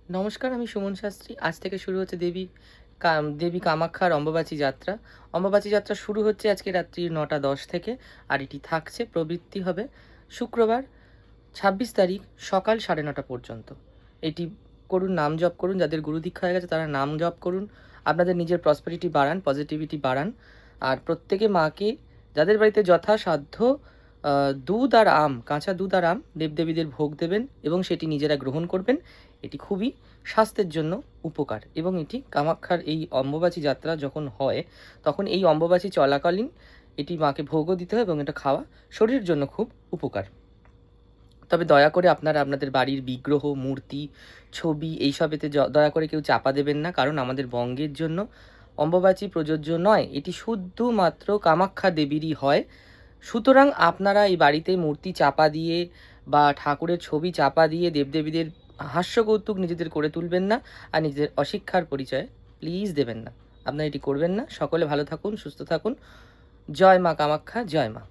নমস্কার, আমি সুমন শাস্ত্রী। আজ থেকে শুরু হচ্ছে দেবী কামাখ্যার অম্বুবাচী যাত্রা। অম্বুবাচী যাত্রা শুরু হচ্ছে আজকে রাত্রি ৯:১০ থেকে, আর এটি থাকছে, প্রবৃত্তি হবে শুক্রবার ২৬ তারিখ সকাল ৯:৩০ পর্যন্ত। এটি করুন, নাম জপ করুন। যাদের গুরু দীক্ষা হয়ে গেছে তারা নাম জপ করুন। আপনাদের নিজের প্রসপারিটি বাড়ান, পজিটিভিটি বাড়ান। আর প্রত্যেকে মাকে যাদের বাড়িতে যথাসাধ্য দুধ আর আম, কাঁচা দুধ আর আম দেবদেবীদের ভোগ দেবেন এবং সেটি নিজেরা গ্রহণ করবেন। এটি খুবই স্বাস্থ্যের জন্য উপকার, এবং এটি কামাখ্যার এই অম্বুবাচী যাত্রা যখন হয় তখন এই অম্বুবাচী চলাকালীন এটি মাকে ভোগও দিতে হয় এবং এটা খাওয়া শরীরের জন্য খুব উপকার। তবে দয়া করে আপনারা আপনাদের বাড়ির বিগ্রহ, মূর্তি, ছবি এইসবেতে দয়া করে কেউ চাপা দেবেন না, কারণ আমাদের বঙ্গের জন্য অম্বুবাচী প্রযোজ্য নয়। এটি শুধুমাত্র কামাখ্যা দেবীরই হয়। সুতরাং আপনারা এই বাড়িতে মূর্তি চাপা দিয়ে বা ঠাকুরের ছবি চাপা দিয়ে দেবদেবীদের হাস্যকৌতুক নিজেদের করে তুলবেন না, আর নিজেদের অশিক্ষার পরিচয় প্লিজ দেবেন না। আপনারা এটি করবেন না। সকলে ভালো থাকুন, সুস্থ থাকুন। জয় মা কামাখ্যা, জয় মা।